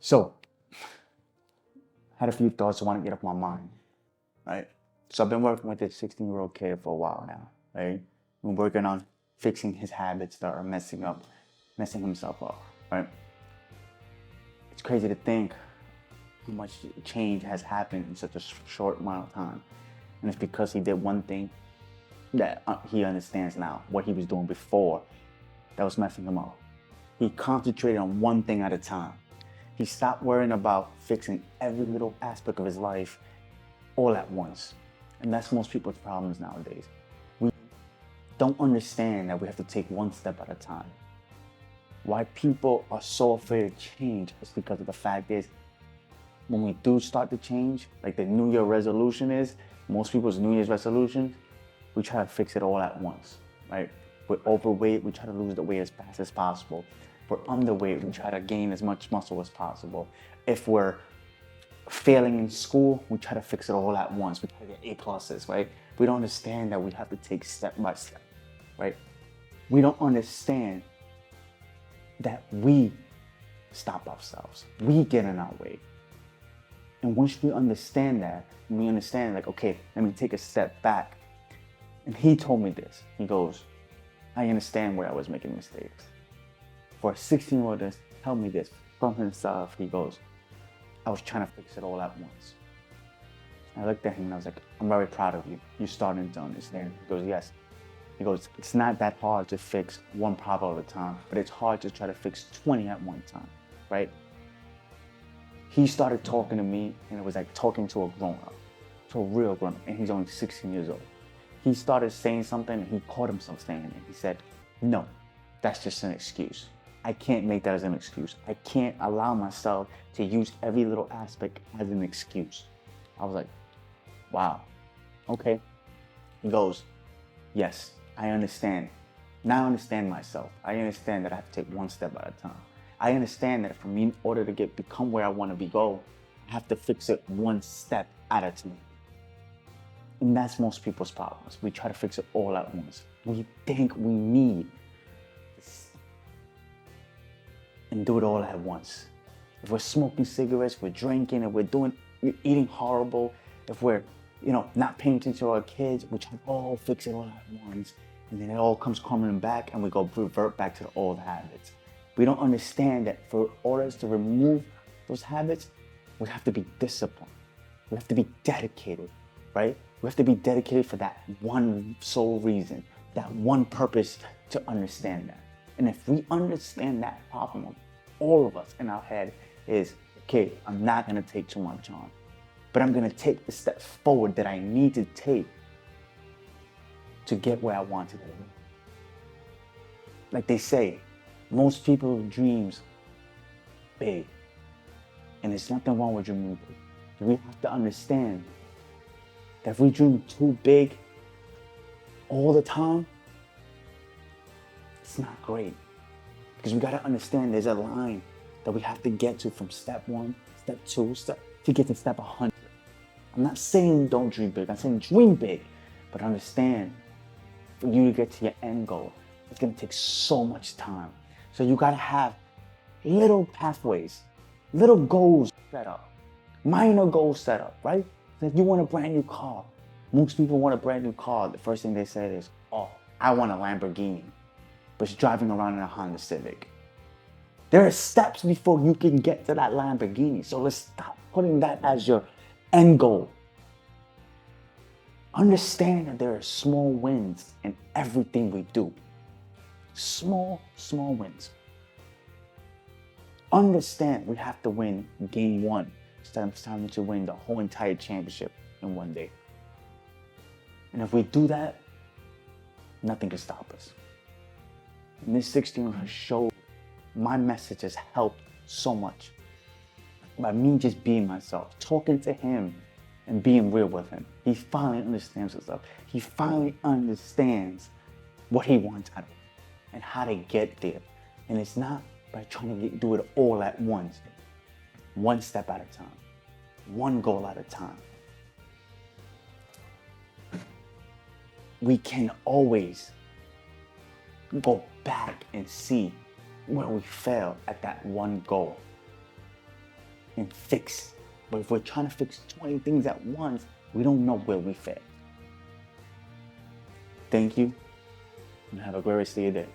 So, had a few thoughts I want to get off my mind, right? So I've been working with this 16-year-old kid for a while now, right? Been working on fixing his habits that are messing himself up, right? It's crazy to think how much change has happened in such a short amount of time. And it's because he did one thing that he understands now, what he was doing before that was messing him up. He concentrated on one thing at a time. He stopped worrying about fixing every little aspect of his life all at once. And that's most people's problems nowadays. We don't understand that we have to take one step at a time. Why people are so afraid of change is because of the fact is, when we do start to change, like the New Year resolution is, most people's New Year's resolution, we try to fix it all at once, right? We're overweight, we try to lose the weight as fast as possible. If we're underweight, we try to gain as much muscle as possible. If we're failing in school, we try to fix it all at once. We try to get A+, right? We don't understand that we have to take step by step, right? We don't understand that we stop ourselves. We get in our way. And once we understand that, we understand like, okay, let me take a step back. And he told me this. He goes, I understand where I was making mistakes. For a 16-year-old to tell me this from himself, he goes, I was trying to fix it all at once. I looked at him and I was like, I'm very proud of you. You're starting to understand. He goes, yes. He goes, it's not that hard to fix one problem at a time, but it's hard to try to fix 20 at one time, right? He started talking to me and it was like talking to a grown-up, to a real grown-up, and he's only 16 years old. He started saying something and he caught himself saying it. He said, no, that's just an excuse. I can't make that as an excuse. I can't allow myself to use every little aspect as an excuse. I was like, wow, okay. He goes, yes, I understand. Now I understand myself. I understand that I have to take one step at a time. I understand that for me, in order to become where I want to go, I have to fix it one step at a time. And that's most people's problems. We try to fix it all at once. We think we need and do it all at once. If we're smoking cigarettes, we're drinking, and we're eating horrible, if we're, not paying attention to our kids, we try to fix it all at once. And then it all comes crumbling back and we go revert back to the old habits. We don't understand that for us to remove those habits, we have to be disciplined. We have to be dedicated, right? We have to be dedicated for that one sole reason, that one purpose to understand that. And if we understand that problem, all of us in our head is, okay, I'm not gonna take too much on, but I'm gonna take the steps forward that I need to take to get where I want to go. Like they say, most people dreams big, and there's nothing wrong with dreaming big. We have to understand that if we dream too big all the time, it's not great. Because we gotta understand there's a line that we have to get to from step 1, step 2, to get to step 100. I'm not saying don't dream big, I'm saying dream big, but understand for you to get to your end goal, it's gonna take so much time. So you gotta have little pathways, little goals set up, minor goals set up, right? If you want a brand new car, most people want a brand new car. The first thing they say is, oh, I want a Lamborghini, but it's driving around in a Honda Civic. There are steps before you can get to that Lamborghini. So let's stop putting that as your end goal. Understand that there are small wins in everything we do. Small wins. Understand we have to win game 1 instead of having to win the whole entire championship in one day. And if we do that, nothing can stop us. And this 16 has showed my message has helped so much. By me just being myself, talking to him and being real with him. He finally understands himself. He finally understands what he wants out of it and how to get there. And it's not by trying to do it all at once. One step at a time. One goal at a time. We can always go back and see where we failed at that one goal. and fix. But if we're trying to fix 20 things at once, we don't know where we fail. Thank you, and have a great rest of your day.